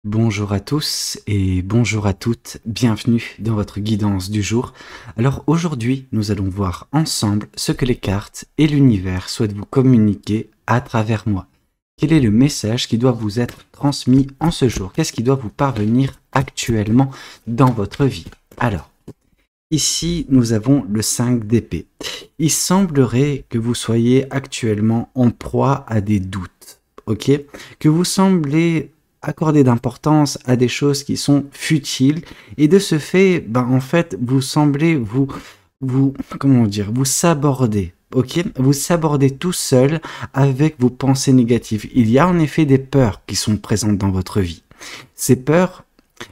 Bonjour à tous et bonjour à toutes, bienvenue dans votre guidance du jour. Alors aujourd'hui, nous allons voir ensemble ce que les cartes et l'univers souhaitent vous communiquer à travers moi. Quel est le message qui doit vous être transmis en ce jour? Qu'est-ce qui doit vous parvenir actuellement dans votre vie? Alors, ici, nous avons le 5 d'épée. Il semblerait que vous soyez actuellement en proie à des doutes, ok? Que vous semblez accorder d'importance à des choses qui sont futiles et de ce fait, en fait, vous semblez comment dire, vous saborder. Ok, vous sabordez tout seul avec vos pensées négatives. Il y a en effet des peurs qui sont présentes dans votre vie. Ces peurs,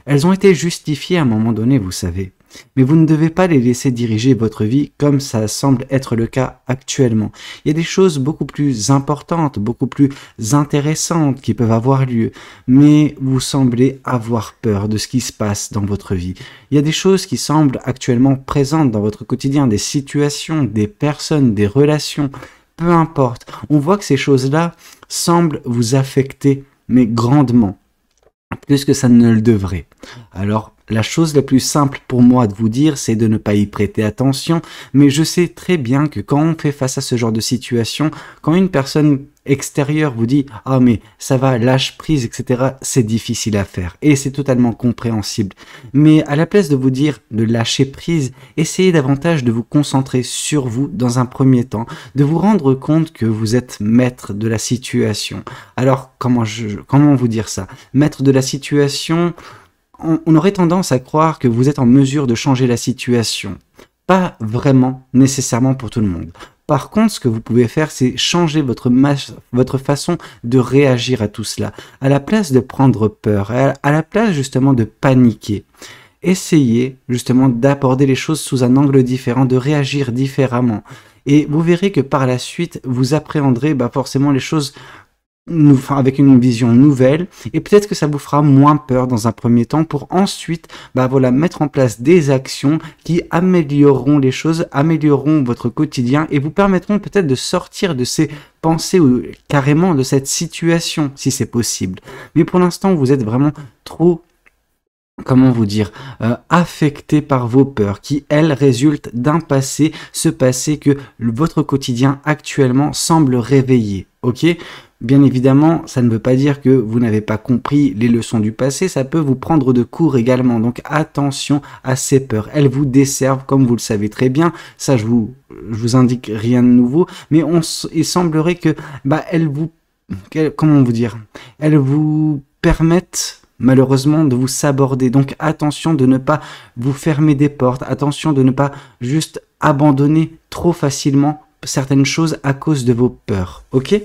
elles ont été justifiées à un moment donné, vous savez. Mais vous ne devez pas les laisser diriger votre vie comme ça semble être le cas actuellement. Il y a des choses beaucoup plus importantes, beaucoup plus intéressantes qui peuvent avoir lieu, mais vous semblez avoir peur de ce qui se passe dans votre vie. Il y a des choses qui semblent actuellement présentes dans votre quotidien, des situations, des personnes, des relations, peu importe. On voit que ces choses-là semblent vous affecter, mais grandement, plus que ça ne le devrait. Alors, la chose la plus simple pour moi de vous dire, c'est de ne pas y prêter attention, mais je sais très bien que quand on fait face à ce genre de situation, quand une personne extérieure vous dit « Ah mais ça va, lâche prise, etc. » c'est difficile à faire et c'est totalement compréhensible. Mais à la place de vous dire de lâcher prise, essayez davantage de vous concentrer sur vous dans un premier temps, de vous rendre compte que vous êtes maître de la situation. Alors, comment vous dire ça? Maître de la situation, on aurait tendance à croire que vous êtes en mesure de changer la situation. Pas vraiment, nécessairement pour tout le monde. Par contre, ce que vous pouvez faire, c'est changer votre façon de réagir à tout cela. À la place de prendre peur, à la place justement de paniquer, essayez justement d'aborder les choses sous un angle différent, de réagir différemment. Et vous verrez que par la suite, vous appréhenderez forcément les choses avec une vision nouvelle, et peut-être que ça vous fera moins peur dans un premier temps pour ensuite mettre en place des actions qui amélioreront les choses, amélioreront votre quotidien et vous permettront peut-être de sortir de ces pensées ou carrément de cette situation si c'est possible. Mais pour l'instant, vous êtes vraiment trop affecté par vos peurs qui, elles, résultent d'un passé, ce passé que votre quotidien actuellement semble réveiller, ok? Bien évidemment, ça ne veut pas dire que vous n'avez pas compris les leçons du passé, ça peut vous prendre de court également, donc attention à ces peurs. Elles vous desservent, comme vous le savez très bien, ça je vous indique rien de nouveau, mais il semblerait que elles vous permettent malheureusement de vous saborder. Donc attention de ne pas vous fermer des portes, attention de ne pas juste abandonner trop facilement certaines choses à cause de vos peurs, ok?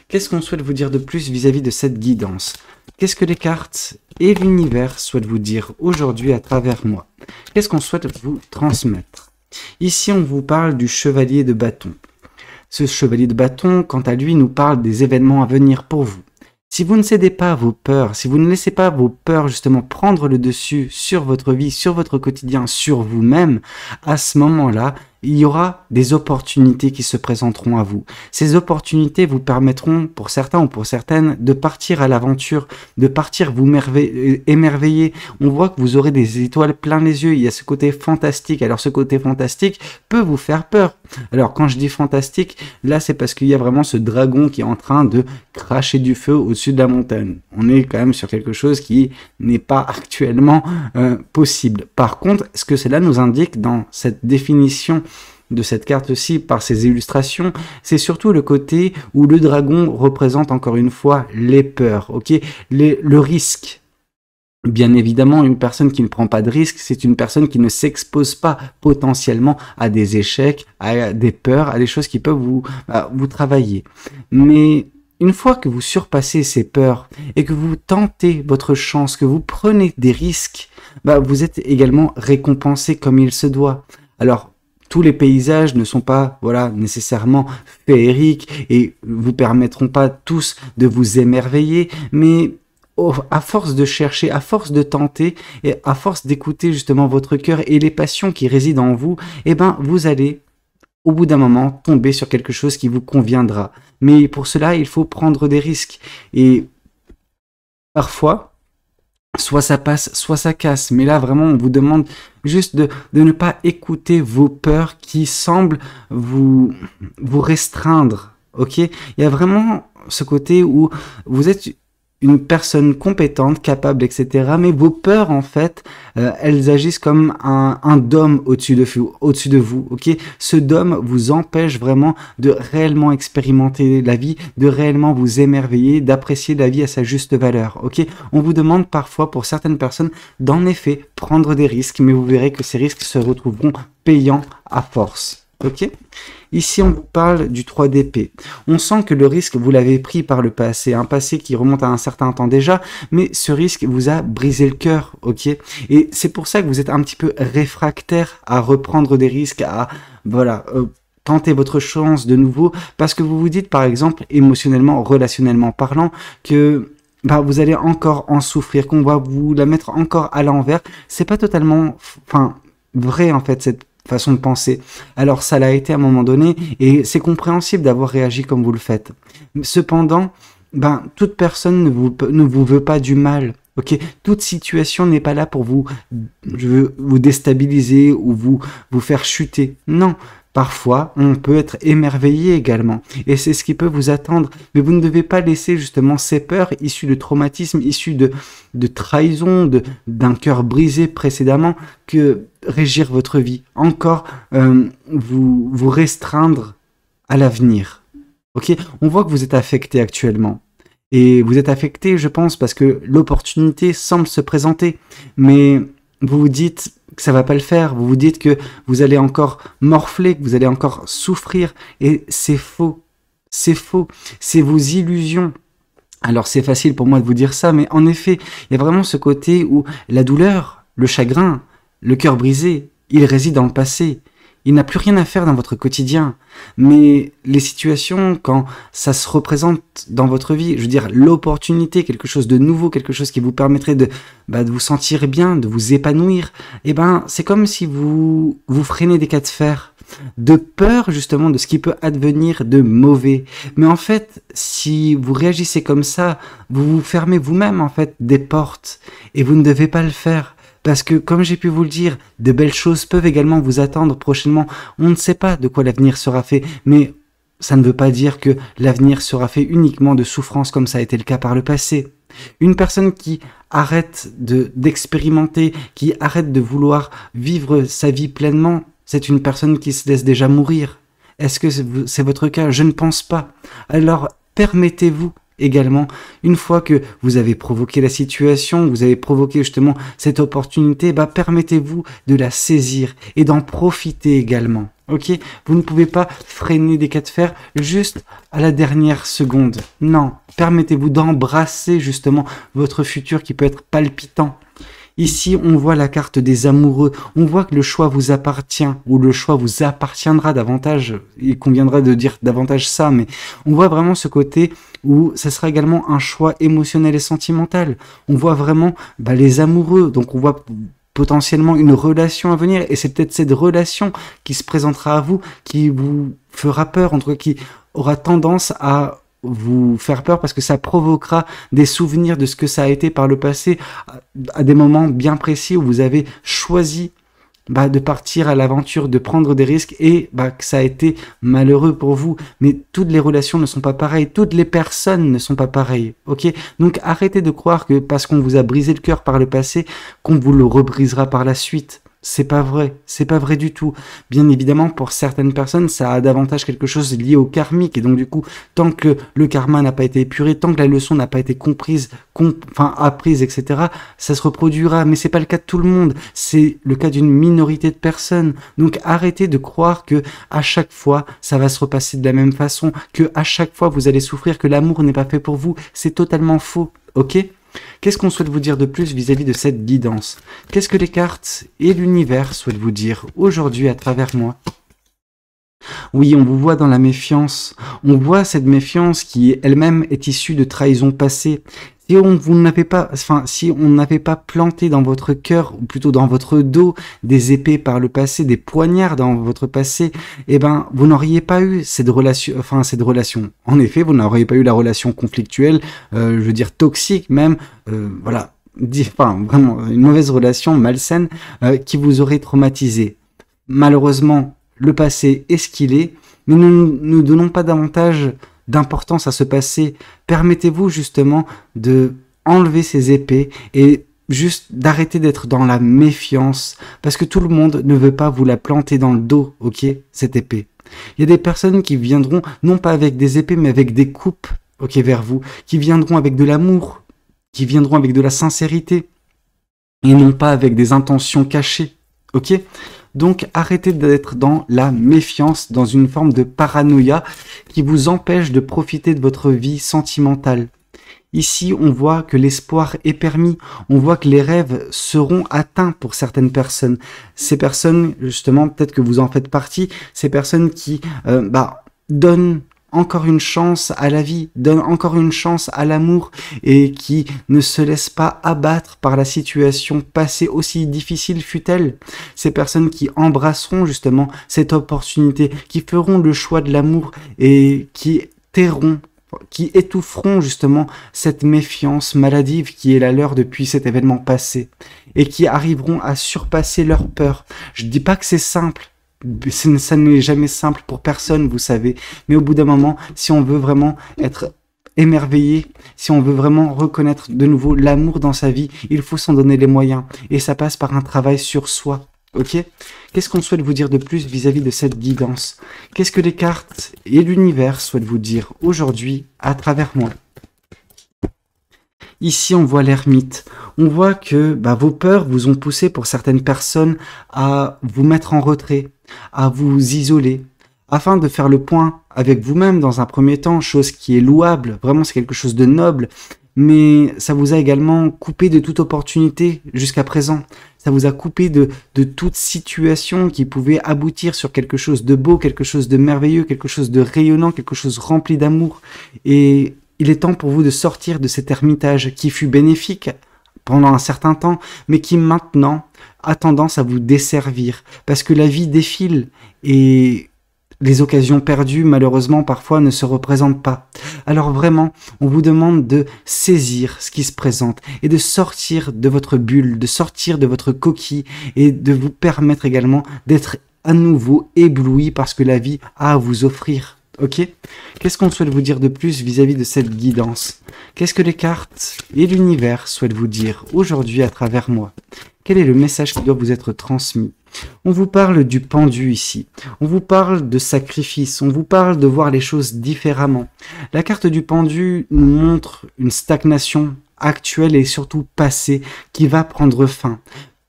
Qu'est-ce qu'on souhaite vous dire de plus vis-à-vis de cette guidance? Qu'est-ce que les cartes et l'univers souhaitent vous dire aujourd'hui à travers moi? Qu'est-ce qu'on souhaite vous transmettre? Ici, on vous parle du chevalier de bâton. Ce chevalier de bâton, quant à lui, nous parle des événements à venir pour vous. Si vous ne cédez pas à vos peurs, si vous ne laissez pas vos peurs justement prendre le dessus sur votre vie, sur votre quotidien, sur vous-même, à ce moment-là, il y aura des opportunités qui se présenteront à vous. Ces opportunités vous permettront, pour certains ou pour certaines, de partir à l'aventure, de partir vous émerveiller. On voit que vous aurez des étoiles plein les yeux, il y a ce côté fantastique. Alors ce côté fantastique peut vous faire peur. Alors quand je dis fantastique, là c'est parce qu'il y a vraiment ce dragon qui est en train de cracher du feu au-dessus de la montagne. On est quand même sur quelque chose qui n'est pas actuellement possible. Par contre, ce que cela nous indique dans cette définition de cette carte-ci par ses illustrations, c'est surtout le côté où le dragon représente encore une fois les peurs, ok, le risque. Bien évidemment, une personne qui ne prend pas de risque, c'est une personne qui ne s'expose pas potentiellement à des échecs, à des peurs, à des choses qui peuvent vous travailler. Mais une fois que vous surpassez ces peurs et que vous tentez votre chance, que vous prenez des risques, vous êtes également récompensé comme il se doit. Alors, tous les paysages ne sont pas nécessairement féeriques et vous permettront pas tous de vous émerveiller, mais à force de chercher, à force de tenter et à force d'écouter justement votre cœur et les passions qui résident en vous, vous allez au bout d'un moment tomber sur quelque chose qui vous conviendra. Mais pour cela, il faut prendre des risques. Et parfois, soit ça passe, soit ça casse. Mais là, vraiment, on vous demande juste de ne pas écouter vos peurs qui semblent vous restreindre. Ok? Il y a vraiment ce côté où vous êtes une personne compétente, capable, etc. Mais vos peurs, en fait, elles agissent comme un dôme au-dessus de vous, ok? Ce dôme vous empêche vraiment de réellement expérimenter la vie, de réellement vous émerveiller, d'apprécier la vie à sa juste valeur, ok? On vous demande parfois, pour certaines personnes, d'en effet prendre des risques, mais vous verrez que ces risques se retrouveront payants à force. Ok? Ici, on vous parle du 3 d'épée. On sent que le risque, vous l'avez pris par le passé, un passé qui remonte à un certain temps déjà, mais ce risque vous a brisé le cœur, ok? Et c'est pour ça que vous êtes un petit peu réfractaire à reprendre des risques, à, voilà, tenter votre chance de nouveau, parce que vous vous dites, par exemple, émotionnellement, relationnellement parlant, que bah, vous allez encore en souffrir, qu'on va vous la mettre encore à l'envers. C'est pas totalement, enfin, vrai, en fait, cette façon de penser. Alors ça l'a été à un moment donné et c'est compréhensible d'avoir réagi comme vous le faites. Cependant, ben toute personne ne vous veut pas du mal. Ok, toute situation n'est pas là pour vous déstabiliser ou vous faire chuter. Non. Parfois, on peut être émerveillé également, et c'est ce qui peut vous attendre. Mais vous ne devez pas laisser justement ces peurs issues de traumatismes, issues de trahison, d'un cœur brisé précédemment, que régir votre vie. Encore vous restreindre à l'avenir. Ok, on voit que vous êtes affecté actuellement. Et vous êtes affecté, je pense, parce que l'opportunité semble se présenter. Mais vous vous dites que ça va pas le faire, vous vous dites que vous allez encore morfler, que vous allez encore souffrir, et c'est faux, c'est vos illusions. Alors c'est facile pour moi de vous dire ça, mais en effet, il y a vraiment ce côté où la douleur, le chagrin, le cœur brisé, il réside dans le passé. Il n'a plus rien à faire dans votre quotidien. Mais les situations, quand ça se représente dans votre vie, je veux dire, l'opportunité, quelque chose de nouveau, quelque chose qui vous permettrait de vous sentir bien, de vous épanouir, eh ben, c'est comme si vous freinez des cas de fer, de peur justement de ce qui peut advenir de mauvais. Mais en fait, si vous réagissez comme ça, vous vous fermez vous-même en fait des portes, et vous ne devez pas le faire. Parce que, comme j'ai pu vous le dire, de belles choses peuvent également vous attendre prochainement. On ne sait pas de quoi l'avenir sera fait, mais ça ne veut pas dire que l'avenir sera fait uniquement de souffrance comme ça a été le cas par le passé. Une personne qui arrête d'expérimenter, qui arrête de vouloir vivre sa vie pleinement, c'est une personne qui se laisse déjà mourir. Est-ce que c'est votre cas? Je ne pense pas. Alors, permettez-vous également, une fois que vous avez provoqué la situation, vous avez provoqué justement cette opportunité, permettez-vous de la saisir et d'en profiter également. Ok? Vous ne pouvez pas freiner des cas de fer juste à la dernière seconde. Non, permettez-vous d'embrasser justement votre futur qui peut être palpitant. Ici, on voit la carte des amoureux. On voit que le choix vous appartient, ou le choix vous appartiendra davantage. Il conviendra de dire davantage ça, mais on voit vraiment ce côté où ça sera également un choix émotionnel et sentimental. On voit vraiment les amoureux, donc on voit potentiellement une relation à venir, et c'est peut-être cette relation qui se présentera à vous, qui vous fera peur, en tout cas qui aura tendance à vous faire peur parce que ça provoquera des souvenirs de ce que ça a été par le passé à des moments bien précis où vous avez choisi de partir à l'aventure, de prendre des risques et que ça a été malheureux pour vous. Mais toutes les relations ne sont pas pareilles, toutes les personnes ne sont pas pareilles, ok? Donc arrêtez de croire que parce qu'on vous a brisé le cœur par le passé, qu'on vous le rebrisera par la suite. C'est pas vrai du tout. Bien évidemment, pour certaines personnes, ça a davantage quelque chose lié au karmique, et donc du coup, tant que le karma n'a pas été épuré, tant que la leçon n'a pas été comprise, apprise, etc., ça se reproduira, mais c'est pas le cas de tout le monde, c'est le cas d'une minorité de personnes. Donc arrêtez de croire que à chaque fois, ça va se repasser de la même façon, que à chaque fois, vous allez souffrir, que l'amour n'est pas fait pour vous, c'est totalement faux, ok? Qu'est-ce qu'on souhaite vous dire de plus vis-à-vis de cette guidance? Qu'est-ce que les cartes et l'univers souhaitent vous dire aujourd'hui à travers moi? Oui, on vous voit dans la méfiance. On voit cette méfiance qui elle-même est issue de trahison passée. Si on n'avait pas planté dans votre cœur, ou plutôt dans votre dos, des épées par le passé, des poignards dans votre passé, vous n'auriez pas eu cette relation. En effet, vous n'auriez pas eu la relation conflictuelle, je veux dire toxique même, enfin vraiment une mauvaise relation malsaine qui vous aurait traumatisé. Malheureusement, le passé est ce qu'il est, mais nous ne donnons pas davantage d'importance à ce passé. Permettez-vous justement de enlever ces épées et juste d'arrêter d'être dans la méfiance, parce que tout le monde ne veut pas vous la planter dans le dos, ok, cette épée. Il y a des personnes qui viendront, non pas avec des épées, mais avec des coupes, ok, vers vous, qui viendront avec de l'amour, qui viendront avec de la sincérité, et non pas avec des intentions cachées, ok? Donc arrêtez d'être dans la méfiance, dans une forme de paranoïa qui vous empêche de profiter de votre vie sentimentale. Ici, on voit que l'espoir est permis, on voit que les rêves seront atteints pour certaines personnes. Ces personnes, justement, peut-être que vous en faites partie, ces personnes qui donnent encore une chance à la vie, donnent encore une chance à l'amour et qui ne se laissent pas abattre par la situation passée, aussi difficile fut-elle. Ces personnes qui embrasseront justement cette opportunité, qui feront le choix de l'amour et qui tairont, qui étoufferont justement cette méfiance maladive qui est la leur depuis cet événement passé et qui arriveront à surpasser leur peur. Je dis pas que c'est simple, ça n'est jamais simple pour personne, vous savez, mais au bout d'un moment, si on veut vraiment être émerveillé, si on veut vraiment reconnaître de nouveau l'amour dans sa vie, il faut s'en donner les moyens et ça passe par un travail sur soi. Ok? Qu'est-ce qu'on souhaite vous dire de plus vis-à-vis de cette guidance? Qu'est-ce que les cartes et l'univers souhaitent vous dire aujourd'hui à travers moi? Ici, on voit l'ermite. On voit que vos peurs vous ont poussé pour certaines personnes à vous mettre en retrait, à vous isoler, afin de faire le point avec vous-même dans un premier temps, chose qui est louable, vraiment c'est quelque chose de noble, mais ça vous a également coupé de toute opportunité jusqu'à présent. Ça vous a coupé de toute situation qui pouvait aboutir sur quelque chose de beau, quelque chose de merveilleux, quelque chose de rayonnant, quelque chose rempli d'amour. Et il est temps pour vous de sortir de cet ermitage qui fut bénéfique pendant un certain temps, mais qui maintenant a tendance à vous desservir. Parce que la vie défile et les occasions perdues, malheureusement, parfois ne se représentent pas. Alors vraiment, on vous demande de saisir ce qui se présente et de sortir de votre bulle, de sortir de votre coquille et de vous permettre également d'être à nouveau ébloui par ce que la vie a à vous offrir. Ok? Qu'est-ce qu'on souhaite vous dire de plus vis-à-vis de cette guidance? Qu'est-ce que les cartes et l'univers souhaitent vous dire aujourd'hui à travers moi? Quel est le message qui doit vous être transmis? On vous parle du pendu ici, on vous parle de sacrifice, on vous parle de voir les choses différemment. La carte du pendu nous montre une stagnation actuelle et surtout passée qui va prendre fin.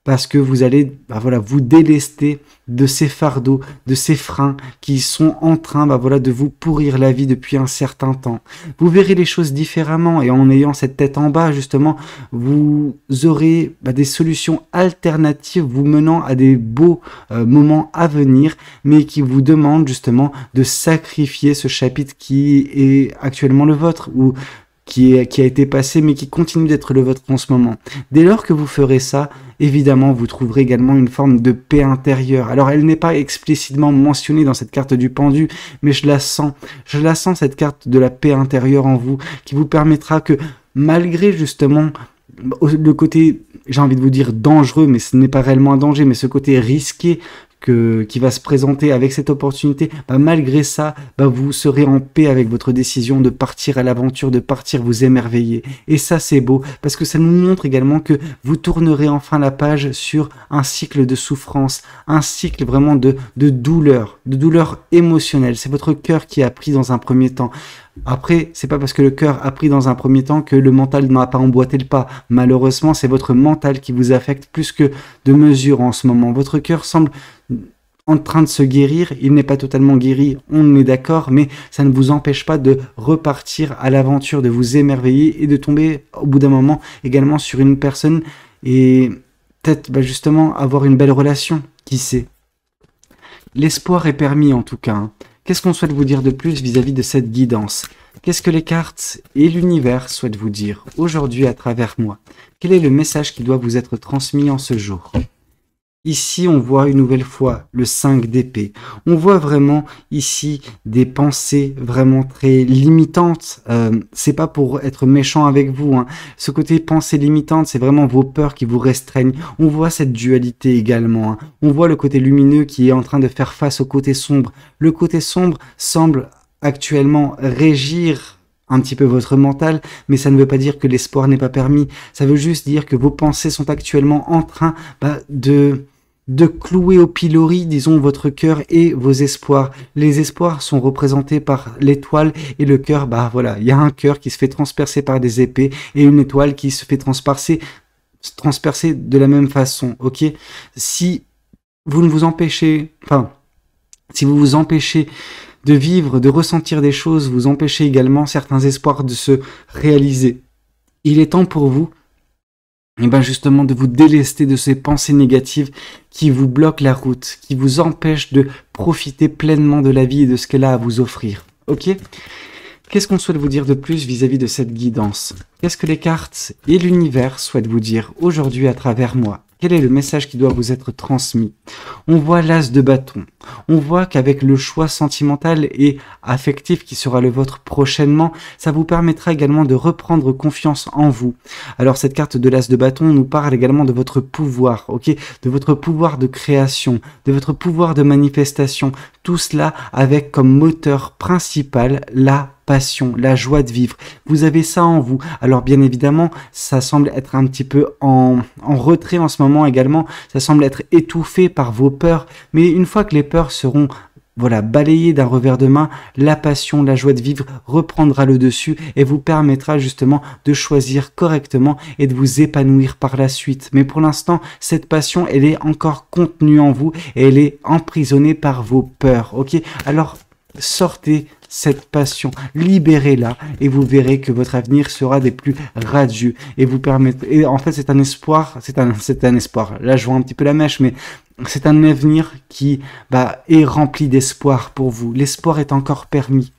Parce que vous allez vous délester de ces fardeaux, de ces freins qui sont en train de vous pourrir la vie depuis un certain temps. Vous verrez les choses différemment et en ayant cette tête en bas, justement, vous aurez des solutions alternatives vous menant à des beaux moments à venir, mais qui vous demandent justement de sacrifier ce chapitre qui est actuellement le vôtre ou qui a été passé mais qui continue d'être le vôtre en ce moment. Dès lors que vous ferez ça, évidemment, vous trouverez également une forme de paix intérieure. Alors, elle n'est pas explicitement mentionnée dans cette carte du pendu, mais je la sens cette carte de la paix intérieure en vous, qui vous permettra que, malgré justement le côté, j'ai envie de vous dire dangereux, mais ce n'est pas réellement un danger, mais ce côté risqué qui va se présenter avec cette opportunité, malgré ça, vous serez en paix avec votre décision de partir à l'aventure, de partir vous émerveiller. Et ça, c'est beau, parce que ça nous montre également que vous tournerez enfin la page sur un cycle de souffrance, un cycle vraiment de douleur émotionnelle. C'est votre cœur qui a pris dans un premier temps. Après, c'est pas parce que le cœur a pris dans un premier temps que le mental n'a pas emboîté le pas. Malheureusement, c'est votre mental qui vous affecte plus que de mesure en ce moment. Votre cœur semble en train de se guérir, il n'est pas totalement guéri, on est d'accord, mais ça ne vous empêche pas de repartir à l'aventure, de vous émerveiller et de tomber au bout d'un moment également sur une personne et peut-être justement avoir une belle relation, qui sait. L'espoir est permis en tout cas, hein. Qu'est-ce qu'on souhaite vous dire de plus vis-à-vis de cette guidance? Qu'est-ce que les cartes et l'univers souhaitent vous dire aujourd'hui à travers moi? Quel est le message qui doit vous être transmis en ce jour? Ici, on voit une nouvelle fois le 5 d'épée. On voit vraiment ici des pensées vraiment très limitantes. C'est pas pour être méchant avec vous, hein. Ce côté pensée limitante, c'est vraiment vos peurs qui vous restreignent. On voit cette dualité également, hein. On voit le côté lumineux qui est en train de faire face au côté sombre. Le côté sombre semble actuellement régir un petit peu votre mental, mais ça ne veut pas dire que l'espoir n'est pas permis. Ça veut juste dire que vos pensées sont actuellement en train de clouer au pilori, disons, votre cœur et vos espoirs. Les espoirs sont représentés par l'étoile et le cœur, voilà, il y a un cœur qui se fait transpercer par des épées et une étoile qui se fait transpercer de la même façon, ok? Si vous ne vous empêchez, si vous vous empêchez de vivre, de ressentir des choses, vous empêchez également certains espoirs de se réaliser. Il est temps pour vous, justement, de vous délester de ces pensées négatives qui vous bloquent la route, qui vous empêchent de profiter pleinement de la vie et de ce qu'elle a à vous offrir. Ok ? Qu'est-ce qu'on souhaite vous dire de plus vis-à-vis de cette guidance? Qu'est-ce que les cartes et l'univers souhaitent vous dire aujourd'hui à travers moi? Quel est le message qui doit vous être transmis? On voit l'as de bâton. On voit qu'avec le choix sentimental et affectif qui sera le vôtre prochainement, ça vous permettra également de reprendre confiance en vous. Alors cette carte de l'as de bâton nous parle également de votre pouvoir, ok? De votre pouvoir de création, de votre pouvoir de manifestation. Tout cela avec comme moteur principal la passion, la joie de vivre. Vous avez ça en vous. Alors bien évidemment, ça semble être un petit peu en retrait en ce moment également. Ça semble être étouffé par vos peurs. Mais une fois que les peurs seront balayées d'un revers de main, la passion, la joie de vivre reprendra le dessus et vous permettra justement de choisir correctement et de vous épanouir par la suite. Mais pour l'instant, cette passion, elle est encore contenue en vous et elle est emprisonnée par vos peurs. Ok? Alors, sortez cette passion, libérez-la et vous verrez que votre avenir sera des plus radieux et vous permettre. Et en fait, c'est un espoir, c'est un espoir. Là, je vois un petit peu la mèche, mais c'est un avenir qui est rempli d'espoir pour vous. L'espoir est encore permis.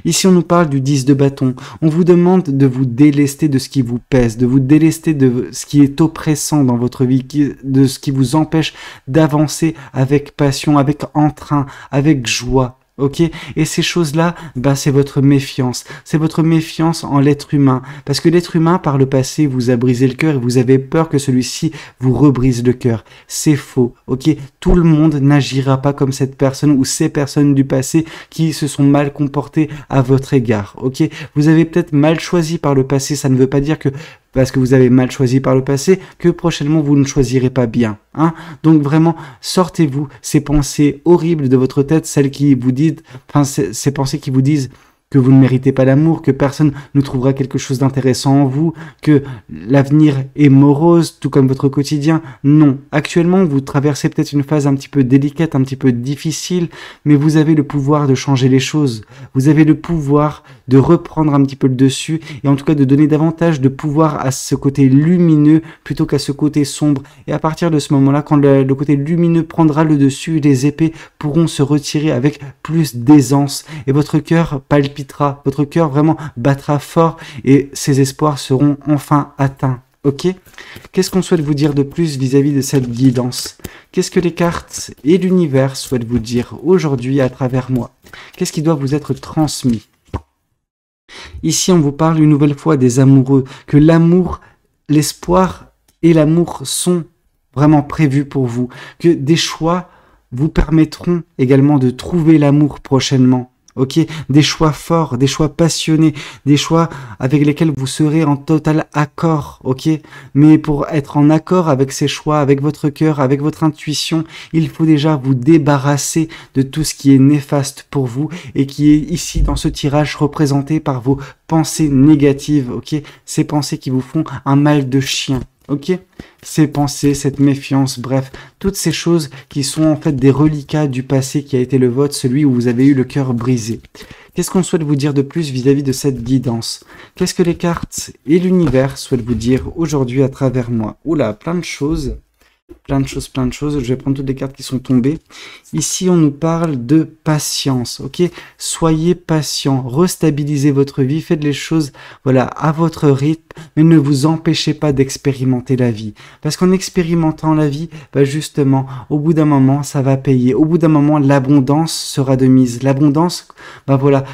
Ici, on nous parle du 10 de bâton. On vous demande de vous délester de ce qui vous pèse, de vous délester de ce qui est oppressant dans votre vie, de ce qui vous empêche d'avancer avec passion, avec entrain, avec joie. Ok, et ces choses-là, c'est votre méfiance. C'est votre méfiance en l'être humain. Parce que l'être humain, par le passé, vous a brisé le cœur et vous avez peur que celui-ci vous rebrise le cœur. C'est faux. Ok, tout le monde n'agira pas comme cette personne ou ces personnes du passé qui se sont mal comportées à votre égard. Ok, vous avez peut-être mal choisi par le passé. Ça ne veut pas dire que parce que vous avez mal choisi par le passé, que prochainement vous ne choisirez pas bien. Hein? Donc vraiment, sortez-vous ces pensées horribles de votre tête, celles qui vous disent, ces pensées qui vous disent que vous ne méritez pas l'amour, que personne ne trouvera quelque chose d'intéressant en vous, que l'avenir est morose, tout comme votre quotidien. Non. Actuellement, vous traversez peut-être une phase un petit peu délicate, un petit peu difficile, mais vous avez le pouvoir de changer les choses. Vous avez le pouvoir de reprendre un petit peu le dessus, et en tout cas de donner davantage de pouvoir à ce côté lumineux plutôt qu'à ce côté sombre. Et à partir de ce moment-là, quand le côté lumineux prendra le dessus, les épées pourront se retirer avec plus d'aisance, et votre cœur palpitera. Votre cœur vraiment battra fort et ces espoirs seront enfin atteints. Ok? Qu'est-ce qu'on souhaite vous dire de plus vis-à-vis de cette guidance? Qu'est-ce que les cartes et l'univers souhaitent vous dire aujourd'hui à travers moi? Qu'est-ce qui doit vous être transmis? Ici, on vous parle une nouvelle fois des amoureux, que l'amour, l'espoir et l'amour sont vraiment prévus pour vous, que des choix vous permettront également de trouver l'amour prochainement. Ok, des choix forts, des choix passionnés, des choix avec lesquels vous serez en total accord, ok. Mais pour être en accord avec ces choix, avec votre cœur, avec votre intuition, il faut déjà vous débarrasser de tout ce qui est néfaste pour vous et qui est ici dans ce tirage représenté par vos pensées négatives, ok. Ces pensées qui vous font un mal de chien. Ok, ces pensées, cette méfiance, bref, toutes ces choses qui sont en fait des reliquats du passé qui a été le vôtre, celui où vous avez eu le cœur brisé. Qu'est-ce qu'on souhaite vous dire de plus vis-à-vis de cette guidance? Qu'est-ce que les cartes et l'univers souhaitent vous dire aujourd'hui à travers moi? Oula, plein de choses. plein de choses. Je vais prendre toutes les cartes qui sont tombées. Ici, on nous parle de patience, ok? Soyez patient, restabilisez votre vie, faites les choses, voilà, à votre rythme, mais ne vous empêchez pas d'expérimenter la vie. Parce qu'en expérimentant la vie, bah justement, au bout d'un moment, ça va payer. Au bout d'un moment, l'abondance sera de mise. L'abondance, bah voilà,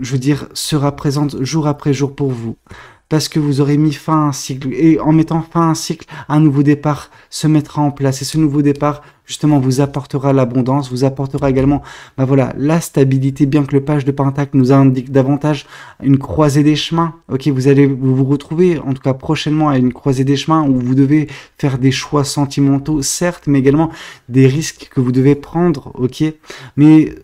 je veux dire, sera présente jour après jour pour vous. Parce que vous aurez mis fin à un cycle. Et en mettant fin à un cycle, un nouveau départ se mettra en place. Et ce nouveau départ, justement, vous apportera l'abondance, vous apportera également, bah voilà, la stabilité, bien que le page de Pentacle nous indique davantage une croisée des chemins. Ok, vous allez vous retrouver, en tout cas prochainement, à une croisée des chemins où vous devez faire des choix sentimentaux, certes, mais également des risques que vous devez prendre. Ok, mais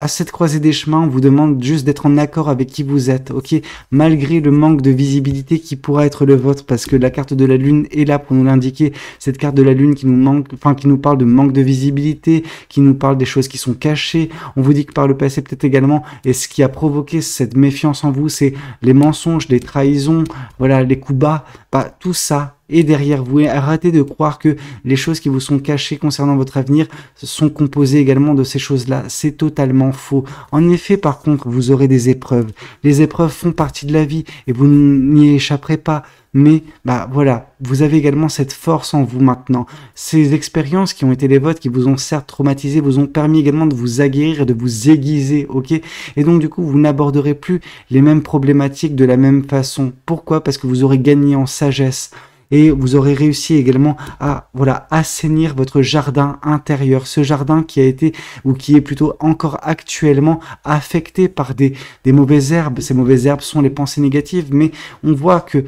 à cette croisée des chemins, on vous demande juste d'être en accord avec qui vous êtes, ok? Malgré le manque de visibilité qui pourra être le vôtre, parce que la carte de la Lune est là pour nous l'indiquer. Cette carte de la Lune qui nous manque, enfin, qui nous parle de manque de visibilité, qui nous parle des choses qui sont cachées. On vous dit que par le passé, peut-être également, et ce qui a provoqué cette méfiance en vous, c'est les mensonges, les trahisons, voilà, les coups bas, bah, tout ça est derrière vous. Et arrêtez de croire que les choses qui vous sont cachées concernant votre avenir sont composées également de ces choses-là. C'est totalement faux. En effet, par contre, vous aurez des épreuves. Les épreuves font partie de la vie et vous n'y échapperez pas. Mais bah voilà, vous avez également cette force en vous maintenant. Ces expériences qui ont été les vôtres, qui vous ont certes traumatisé, vous ont permis également de vous aguerrir et de vous aiguiser, ok? Et donc du coup, vous n'aborderez plus les mêmes problématiques de la même façon. Pourquoi? Parce que vous aurez gagné en sagesse. Et vous aurez réussi également à, voilà, assainir votre jardin intérieur. Ce jardin qui a été, ou qui est plutôt encore actuellement affecté par des mauvaises herbes. Ces mauvaises herbes sont les pensées négatives, mais on voit que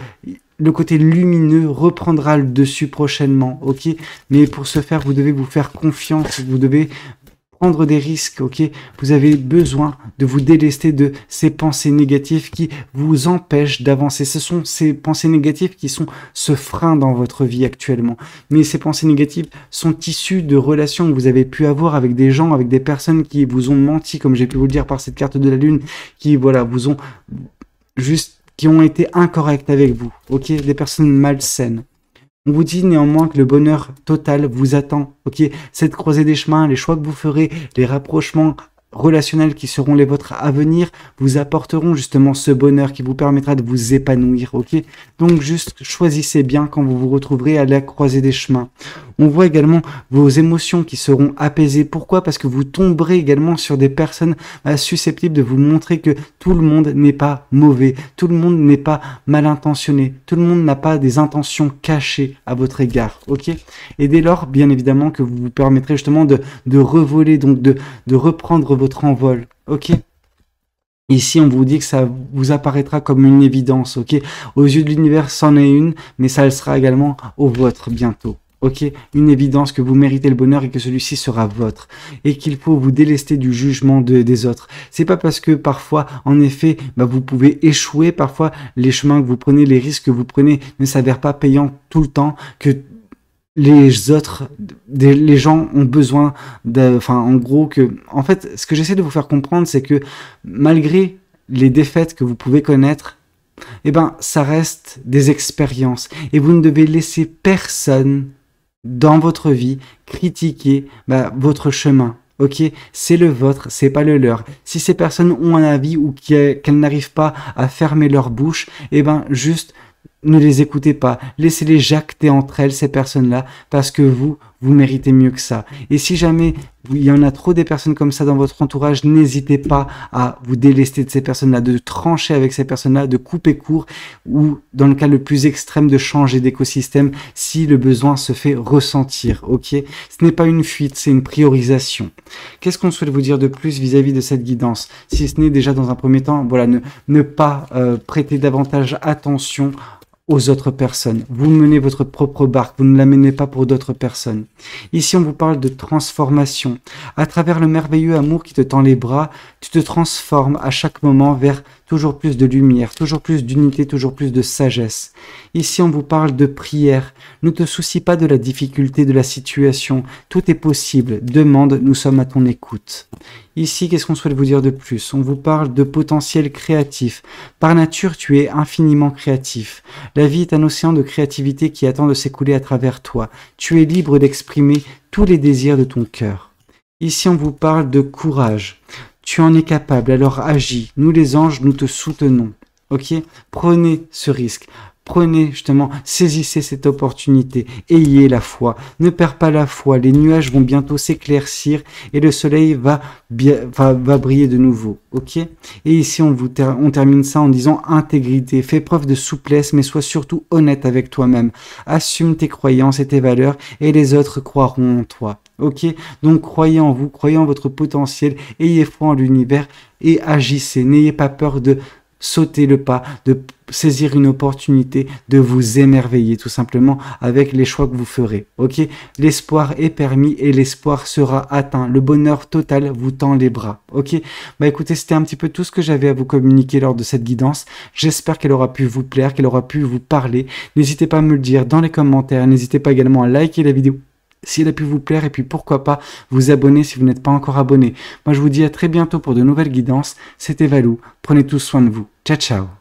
le côté lumineux reprendra le dessus prochainement, ok? Mais pour ce faire, vous devez vous faire confiance, vous devez prendre des risques, ok? Vous avez besoin de vous délester de ces pensées négatives qui vous empêchent d'avancer. Ce sont ces pensées négatives qui sont ce frein dans votre vie actuellement. Mais ces pensées négatives sont issues de relations que vous avez pu avoir avec des gens, avec des personnes qui vous ont menti, comme j'ai pu vous le dire par cette carte de la Lune, qui, voilà, vous ont juste, qui ont été incorrectes avec vous, ok? Des personnes malsaines. On vous dit néanmoins que le bonheur total vous attend, ok? Cette croisée des chemins, les choix que vous ferez, les rapprochements relationnels qui seront les vôtres à venir, vous apporteront justement ce bonheur qui vous permettra de vous épanouir, ok? Donc juste choisissez bien quand vous vous retrouverez à la croisée des chemins. On voit également vos émotions qui seront apaisées. Pourquoi? Parce que vous tomberez également sur des personnes susceptibles de vous montrer que tout le monde n'est pas mauvais, tout le monde n'est pas mal intentionné, tout le monde n'a pas des intentions cachées à votre égard, ok? Et dès lors, bien évidemment, que vous vous permettrez justement de revoler, donc de reprendre votre envol, ok? Ici, on vous dit que ça vous apparaîtra comme une évidence, ok? Aux yeux de l'univers, c'en est une, mais ça le sera également au vôtre bientôt. Ok, une évidence que vous méritez le bonheur et que celui-ci sera vôtre et qu'il faut vous délester du jugement des autres. C'est pas parce que parfois, en effet, bah, vous pouvez échouer, parfois les chemins que vous prenez, les risques que vous prenez ne s'avèrent pas payants tout le temps, que les autres, les gens ont besoin enfin, en gros que, en fait, ce que j'essaie de vous faire comprendre, c'est que malgré les défaites que vous pouvez connaître, eh ben, ça reste des expériences et vous ne devez laisser personne dans votre vie critiquer votre chemin. Ok, c'est le vôtre, c'est pas le leur. Si ces personnes ont un avis ou qu'elles n'arrivent pas à fermer leur bouche, eh ben juste ne les écoutez pas. Laissez-les jacter entre elles, ces personnes-là, parce que vous méritez mieux que ça. Et si jamais il y en a trop des personnes comme ça dans votre entourage, n'hésitez pas à vous délester de ces personnes-là, de trancher avec ces personnes-là, de couper court, ou dans le cas le plus extrême, de changer d'écosystème si le besoin se fait ressentir, ok? Ce n'est pas une fuite, c'est une priorisation. Qu'est-ce qu'on souhaite vous dire de plus vis-à-vis de cette guidance? Si ce n'est déjà dans un premier temps, voilà, ne pas prêter davantage attention aux autres personnes. Vous menez votre propre barque, vous ne la menez pas pour d'autres personnes. Ici, on vous parle de transformation. À travers le merveilleux amour qui te tend les bras, tu te transformes à chaque moment vers toujours plus de lumière, toujours plus d'unité, toujours plus de sagesse. Ici, on vous parle de prière. Ne te soucie pas de la difficulté de la situation. Tout est possible. Demande, nous sommes à ton écoute. Ici, qu'est-ce qu'on souhaite vous dire de plus? On vous parle de potentiel créatif. Par nature, tu es infiniment créatif. La vie est un océan de créativité qui attend de s'écouler à travers toi. Tu es libre d'exprimer tous les désirs de ton cœur. Ici, on vous parle de courage. Tu en es capable, alors agis. Nous, les anges, nous te soutenons. Ok? Prenez ce risque. Prenez justement, saisissez cette opportunité, ayez la foi, ne perds pas la foi, les nuages vont bientôt s'éclaircir et le soleil va briller de nouveau, ok? Et ici on termine ça en disant intégrité, fais preuve de souplesse mais sois surtout honnête avec toi-même, assume tes croyances et tes valeurs et les autres croiront en toi. Ok, donc croyez en vous, croyez en votre potentiel, ayez foi en l'univers et agissez, n'ayez pas peur de sauter le pas, de saisir une opportunité, de vous émerveiller tout simplement avec les choix que vous ferez. Ok, l'espoir est permis et l'espoir sera atteint. Le bonheur total vous tend les bras. Ok, bah écoutez, c'était un petit peu tout ce que j'avais à vous communiquer lors de cette guidance. J'espère qu'elle aura pu vous plaire, qu'elle aura pu vous parler. N'hésitez pas à me le dire dans les commentaires. N'hésitez pas également à liker la vidéo si elle a pu vous plaire, et puis pourquoi pas vous abonner si vous n'êtes pas encore abonné. Moi je vous dis à très bientôt pour de nouvelles guidances. C'était Valou, prenez tous soin de vous. Ciao ciao.